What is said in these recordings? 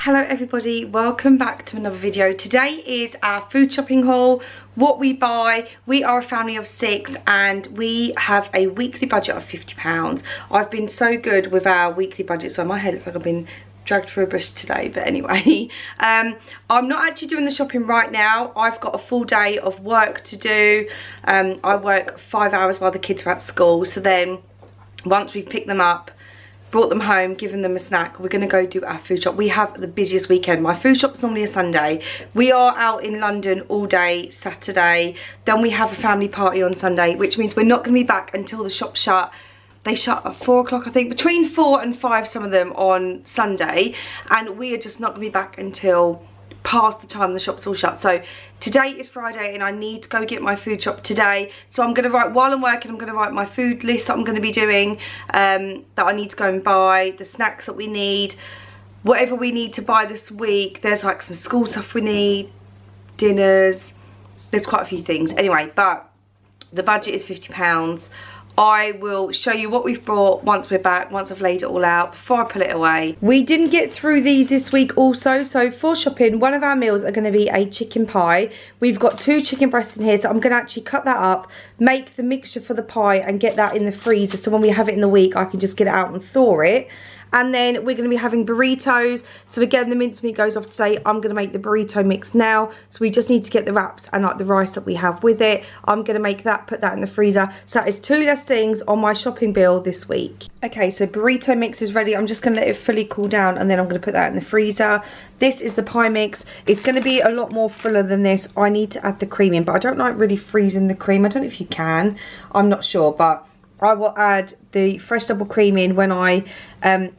Hello everybody, welcome back to another video. Today is our food shopping haul, what we buy. We are a family of 6 and we have a weekly budget of £50. I've been so good with our weekly budget, so in my head it's like I've been dragged through a bush today, but anyway. I'm not actually doing the shopping right now. I've got a full day of work to do. I work 5 hours while the kids are at school, so then once we've picked them up, brought them home, given them a snack, we're going to go do our food shop. We have the busiest weekend. My food shop's normally a Sunday. We are out in London all day Saturday. Then we have a family party on Sunday, which means we're not going to be back until the shop's shut. They shut at 4 o'clock, I think, between 4 and 5, some of them, on Sunday. And we are just not going to be back until past the time the shop's all shut. So today is Friday and I need to go get my food shop today, so I'm going to write, while I'm working, I'm going to write my food list that I'm going to be doing, that I need to go and buy, the snacks that we need, whatever we need to buy this week. There's like some school stuff we need, dinners, there's quite a few things anyway, but the budget is £50. I will show you what we've brought once we're back, once I've laid it all out, before I pull it away. We didn't get through these this week also, so for shopping, one of our meals are going to be a chicken pie. We've got 2 chicken breasts in here, so I'm going to actually cut that up, make the mixture for the pie and get that in the freezer, so when we have it in the week, I can just get it out and thaw it. And then we're going to be having burritos. So again, the mincemeat goes off today. I'm going to make the burrito mix now. So we just need to get the wraps and like the rice that we have with it. I'm going to make that, put that in the freezer. So that is 2 less things on my shopping bill this week. Okay, so burrito mix is ready. I'm just going to let it fully cool down and then I'm going to put that in the freezer. This is the pie mix. It's going to be a lot more fuller than this. I need to add the cream in, but I don't like really freezing the cream. I don't know if you can. I'm not sure, but I will add the fresh double cream in when I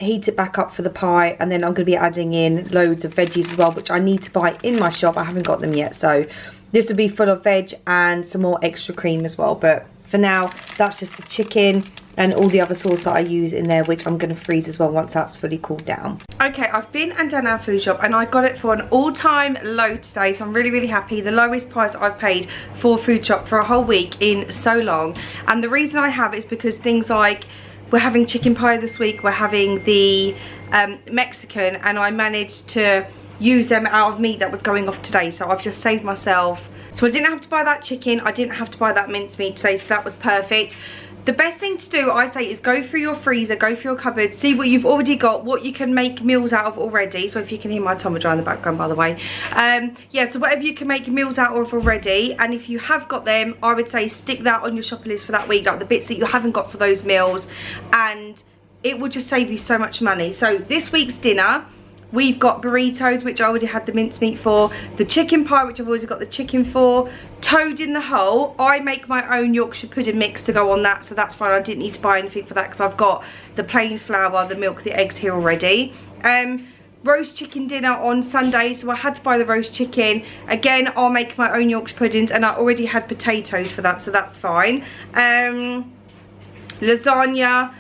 heat it back up for the pie, and then I'm going to be adding in loads of veggies as well, which I need to buy in my shop. I haven't got them yet, so this will be full of veg and some more extra cream as well. But for now, that's just the chicken and all the other sauce that I use in there, which I'm going to freeze as well once that's fully cooled down. Okay, I've been and done our food shop and I got it for an all-time low today, so I'm really, really happy. The lowest price I've paid for food shop for a whole week in so long. And the reason I have is because things like, we're having chicken pie this week, we're having the Mexican, and I managed to use them out of meat that was going off today, so I've just saved myself. So I didn't have to buy that chicken, I didn't have to buy that mincemeat today, so that was perfect. The best thing to do, I say, is go through your freezer, go through your cupboard, see what you've already got, what you can make meals out of already. So if you can hear my tummy dry in the background, by the way. Yeah, so whatever you can make meals out of already, and if you have got them, I would say stick that on your shopping list for that week, like the bits that you haven't got for those meals, and it will just save you so much money. So this week's dinner, we've got burritos, which I already had the mincemeat for, the chicken pie, which I've always got the chicken for, toad in the hole. I make my own Yorkshire pudding mix to go on that, so that's fine. I didn't need to buy anything for that because I've got the plain flour, the milk, the eggs here already. Roast chicken dinner on Sunday, so I had to buy the roast chicken. Again, I'll make my own Yorkshire puddings, and I already had potatoes for that, so that's fine. Lasagna.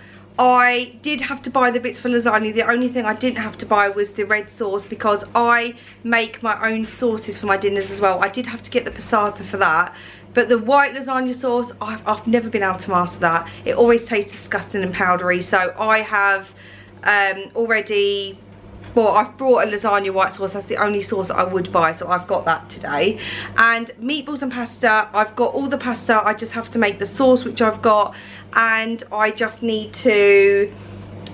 I did have to buy the bits for lasagna. The only thing I didn't have to buy was the red sauce, because I make my own sauces for my dinners as well. I did have to get the passata for that. But the white lasagna sauce, I've never been able to master that. It always tastes disgusting and powdery. So I have already... Well, I've brought a lasagna white sauce. That's the only sauce that I would buy, so I've got that today. And meatballs and pasta, I've got all the pasta. I just have to make the sauce, which I've got, and I just need to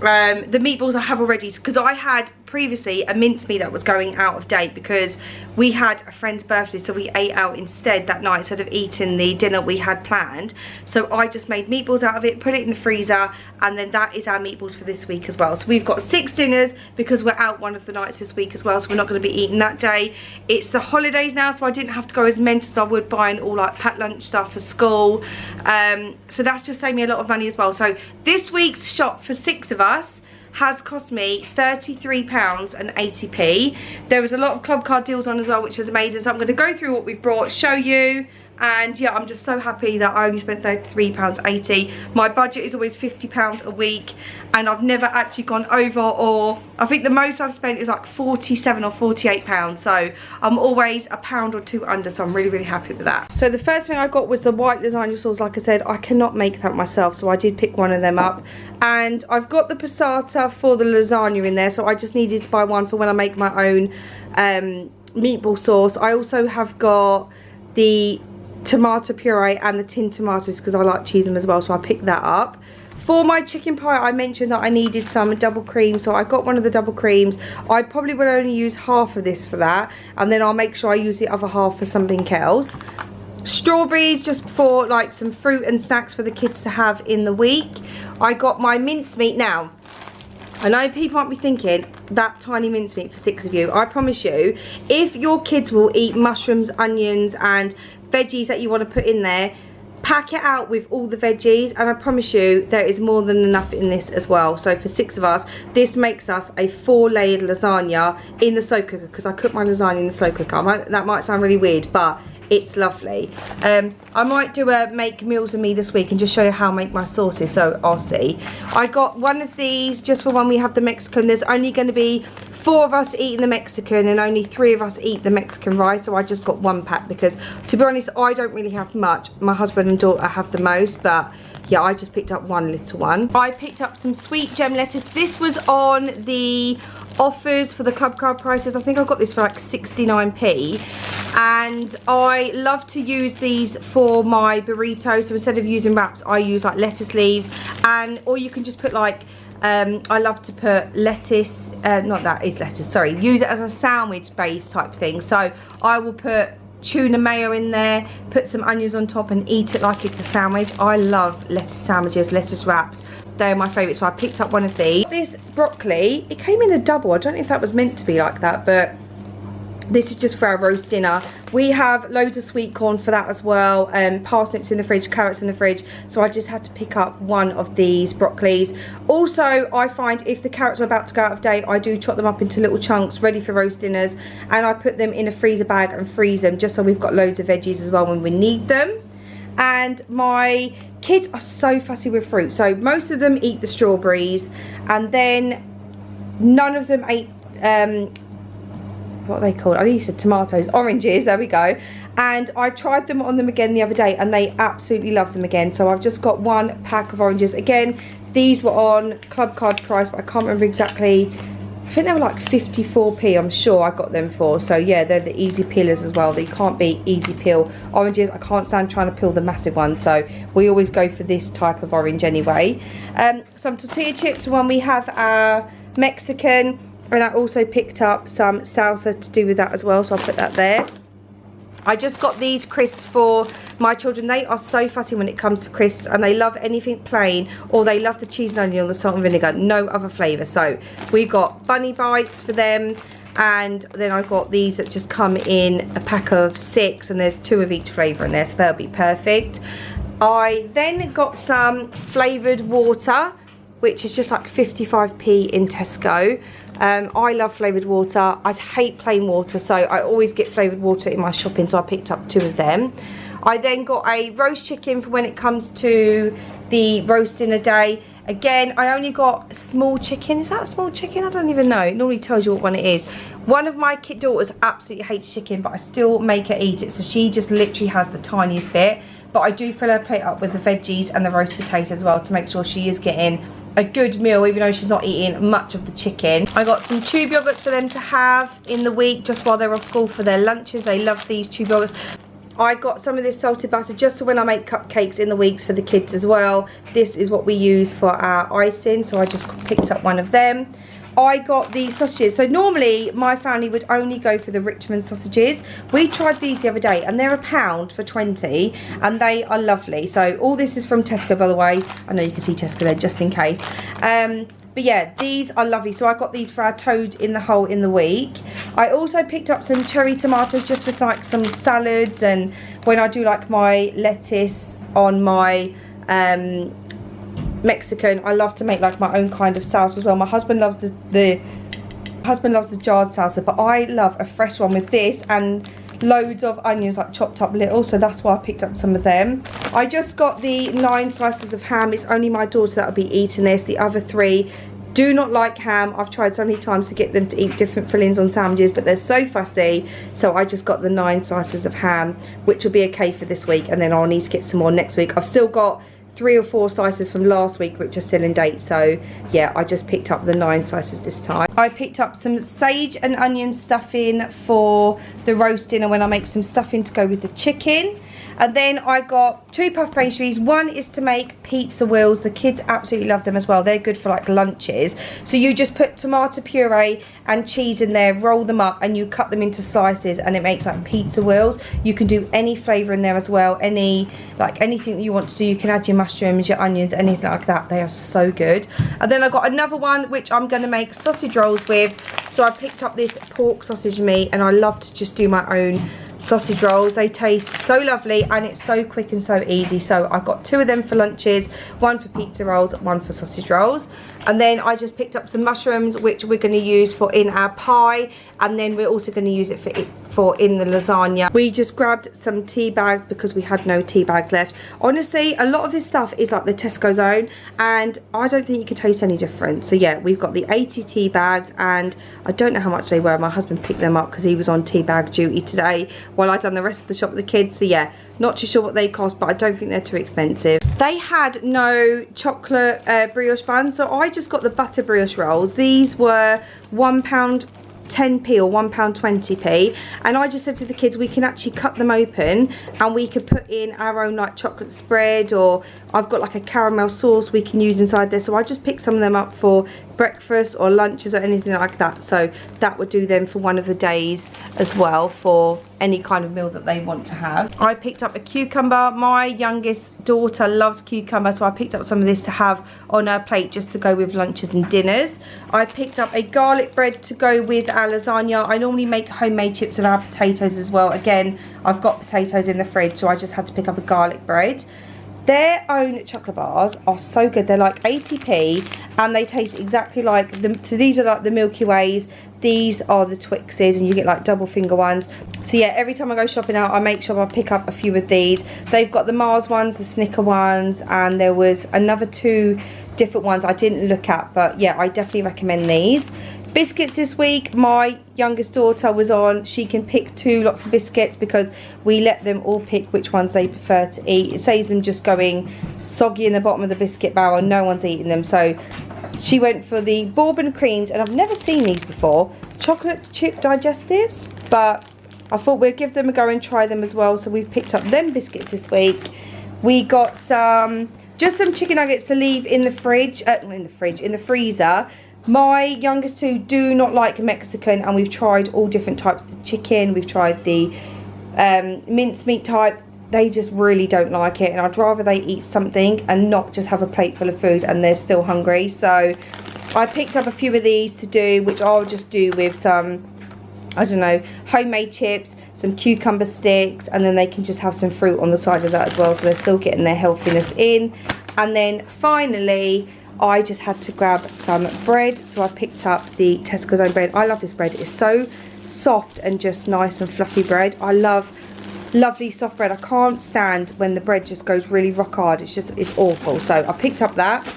the meatballs I have already, because I had previously a mincemeat that was going out of date because we had a friend's birthday, so we ate out instead that night instead of eating the dinner we had planned. So I just made meatballs out of it, put it in the freezer, and then that is our meatballs for this week as well. So we've got 6 dinners because we're out one of the nights this week as well, so we're not going to be eating that day. It's the holidays now, so I didn't have to go as mental as I would buying all like packed lunch stuff for school. So that's just saved me a lot of money as well. So this week's shop for 6 of us has cost me £33.80. There was a lot of club card deals on as well, which is amazing. So I'm going to go through what we've brought, show you, And yeah, I'm just so happy that I only spent £33.80. My budget is always £50 a week, and I've never actually gone over, or I think the most I've spent is like £47 or £48. So I'm always a pound or two under, so I'm really, really happy with that. So the first thing I got was the white lasagna sauce. Like I said, I cannot make that myself, so I did pick one of them up. And I've got the passata for the lasagna in there, so I just needed to buy one for when I make my own meatball sauce. I also have got the tomato puree and the tinned tomatoes because I like cheese them as well, so I picked that up. For my chicken pie, I mentioned that I needed some double cream, so I got one of the double creams. I probably will only use half of this for that, and then I'll make sure I use the other half for something else. Strawberries, just for like some fruit and snacks for the kids to have in the week. I got my mincemeat. Now, I know people might be thinking, that tiny mincemeat for 6 of you. I promise you, if your kids will eat mushrooms, onions and veggies that you want to put in there, pack it out with all the veggies, and I promise you there is more than enough in this as well. So for 6 of us, this makes us a 4-layered lasagna in the slow cooker, because I cook my lasagna in the slow cooker. That might sound really weird, but it's lovely. I might do a make meals with me this week and just show you how I make my sauces, so I'll see. I got one of these just for when we have the Mexican. There's only going to be 4 of us eating the Mexican and only 3 of us eat the Mexican rice, so I just got 1 pack because, to be honest, I don't really have much. My husband and daughter have the most, but yeah, I just picked up 1 little one. I picked up some sweet gem lettuce. This was on the offers for the club card prices. I think I got this for like 69p, and I love to use these for my burritos. So instead of using wraps, I use like lettuce leaves, and or you can just put like I love to put lettuce, not that is lettuce, sorry, use it as a sandwich base type thing. So I will put tuna mayo in there, put some onions on top and eat it like it's a sandwich. I love lettuce sandwiches, lettuce wraps. They're my favourite, so I picked up one of these. This broccoli, it came in a double. I don't know if that was meant to be like that, but this is just for our roast dinner. We have loads of sweet corn for that as well, parsnips in the fridge, carrots in the fridge, so I just had to pick up one of these broccolis. Also, I find if the carrots are about to go out of date, I do chop them up into little chunks ready for roast dinners, and I put them in a freezer bag and freeze them just so we've got loads of veggies as well when we need them. And my kids are so fussy with fruit, so most of them eat the strawberries, and then none of them ate what are they called? I said tomatoes, oranges, there we go. And I tried them on them again the other day and they absolutely love them again. So I've just got 1 pack of oranges. Again, these were on club card price, but I can't remember exactly. I think they were like 54p, I'm sure I got them for. So yeah, they're the easy peelers as well. They can't be easy peel oranges. I can't stand trying to peel the massive ones, so we always go for this type of orange anyway. Some tortilla chips when we have our Mexican. And I also picked up some salsa to do with that as well, so I'll put that there. I just got these crisps for my children. They are so fussy when it comes to crisps, and they love anything plain, or they love the cheese and onion or the salt and vinegar, no other flavour. So we've got bunny bites for them, and then I've got these that just come in a pack of 6, and there's 2 of each flavour in there, so they'll be perfect. I then got some flavoured water, which is just like 55p in Tesco. I love flavoured water. I'd hate plain water, so I always get flavoured water in my shopping, so I picked up 2 of them. I then got a roast chicken for when it comes to the roast dinner day. Again, I only got small chicken. Is that a small chicken? I don't even know. It normally tells you what one it is. One of my daughters absolutely hates chicken, but I still make her eat it, so she just literally has the tiniest bit. But I do fill her plate up with the veggies and the roast potato as well to make sure she is getting a good meal, even though she's not eating much of the chicken. I got some tube yogurts for them to have in the week just while they're off school for their lunches. They love these tube yogurts. I got some of this salted butter just so when I make cupcakes in the weeks for the kids as well. This is what we use for our icing, so I just picked up one of them. I got the sausages. So normally my family would only go for the Richmond sausages. We tried these the other day and they're £1 for 20 and they are lovely. So all this is from Tesco, by the way. I know you can see Tesco there just in case. But yeah, these are lovely. So I got these for our toad in the hole in the week. I also picked up some cherry tomatoes just for like some salads, and when I do like my lettuce on my Mexican, I love to make like my own kind of salsa as well. My husband loves the jarred salsa, but I love a fresh one with this and loads of onions like chopped up little, so that's why I picked up some of them. I just got the 9 slices of ham. It's only my daughter that'll be eating this. The other 3 do not like ham. I've tried so many times to get them to eat different fillings on sandwiches, but they're so fussy, so I just got the 9 slices of ham, which will be okay for this week, and then I'll need to get some more next week. I've still got 3 or 4 slices from last week which are still in date, so yeah, I just picked up the 9 slices this time. I picked up some sage and onion stuffing for the roast dinner when I make some stuffing to go with the chicken. And then I got 2 puff pastries. One is to make pizza wheels. The kids absolutely love them as well. They're good for like lunches. So you just put tomato puree and cheese in there, roll them up, and you cut them into slices, and it makes like pizza wheels. You can do any flavour in there as well. Anything that you want to do. You can add your mushrooms, your onions, anything like that. They are so good. And then I got another one which I'm going to make sausage rolls with. So I picked up this pork sausage meat, and I love to just do my own sausage rolls. They taste so lovely, and it's so quick and so easy. So I got 2 of them for lunches, 1 for pizza rolls, 1 for sausage rolls. And then I just picked up some mushrooms which we're going to use for in our pie, and then we're also going to use it for in the lasagna. We just grabbed some tea bags because we had no tea bags left. Honestly, a lot of this stuff is like the Tesco zone, and I don't think you can taste any different. So yeah, we've got the 80 tea bags, and I don't know how much they were. My husband picked them up because he was on tea bag duty today while I done the rest of the shop with the kids. So yeah, not too sure what they cost, but I don't think they're too expensive. They had no chocolate brioche buns, so I just got the butter brioche rolls. These were £1.10p or £1.20p, and I just said to the kids we can actually cut them open and we could put in our own like chocolate spread, or I've got like a caramel sauce we can use inside there. So I just picked some of them up for breakfast or lunches or anything like that, so that would do them for one of the days as well for any kind of meal that they want to have. I picked up a cucumber. My youngest daughter loves cucumber, so I picked up some of this to have on her plate just to go with lunches and dinners. I picked up a garlic bread to go with our lasagna. I normally make homemade chips with our potatoes as well. Again, I've got potatoes in the fridge, so I just had to pick up a garlic bread. Their own chocolate bars are so good. They're like 80p, and they taste exactly like so these are like the Milky Ways. These are the Twixes, and you get like double finger ones. So yeah, every time I go shopping out, I make sure I pick up a few of these. They've got the Mars ones, the Snicker ones, and there was another 2 different ones I didn't look at, but yeah, I definitely recommend these. Biscuits this week, my youngest daughter was on. She can pick 2 lots of biscuits because we let them all pick which ones they prefer to eat. It saves them just going soggy in the bottom of the biscuit barrel and no one's eating them. So she went for the bourbon creamed, and I've never seen these before, chocolate chip digestives, but I thought we'd give them a go and try them as well. So we've picked up them biscuits this week. We got just some chicken nuggets to leave in the fridge, in the freezer. My youngest 2 do not like Mexican, and we've tried all different types of chicken. We've tried the mincemeat type. They just really don't like it, and I'd rather they eat something and not just have a plate full of food and they're still hungry. So I picked up a few of these to do, which I'll just do with some, I don't know, homemade chips, some cucumber sticks, and then they can just have some fruit on the side of that as well, so they're still getting their healthiness in. And then finally, I just had to grab some bread, so I picked up the Tesco own bread. I love this bread. It's so soft and just nice and fluffy bread. I love lovely soft bread. I can't stand when the bread just goes really rock hard. It's awful. So I picked up that,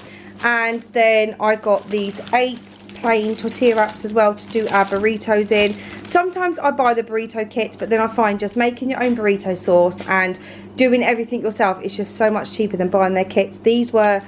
and then I got these 8 plain tortilla wraps as well to do our burritos in. Sometimes I buy the burrito kit, but then I find just making your own burrito sauce and doing everything yourself is just so much cheaper than buying their kits. These were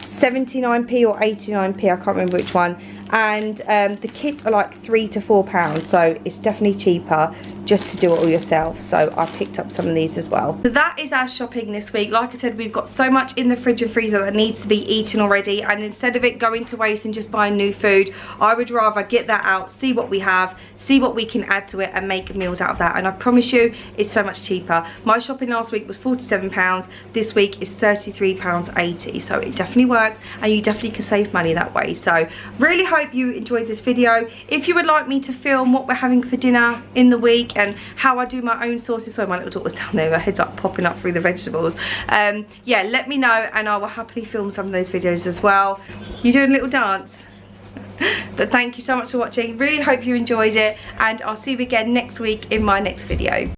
79p or 89p, I can't remember which one, and the kits are like £3 to £4, so it's definitely cheaper just to do it all yourself. So I picked up some of these as well. So that is our shopping this week. Like I said, we've got so much in the fridge and freezer that needs to be eaten already, and instead of it going to waste and just buying new food, I would rather get that out, see what we have, see what we can add to it, and make meals out of that. And I promise you, it's so much cheaper. My shopping last week was £47, this week is £33.80, so it definitely works, and you definitely can save money that way. So really hope you enjoyed this video. If you would like me to film what we're having for dinner in the week and how I do my own sauces, so my little daughter's down there, her head's up popping up through the vegetables, yeah, let me know and I will happily film some of those videos as well. You doing a little dance? But thank you so much for watching. Really hope you enjoyed it, and I'll see you again next week in my next video.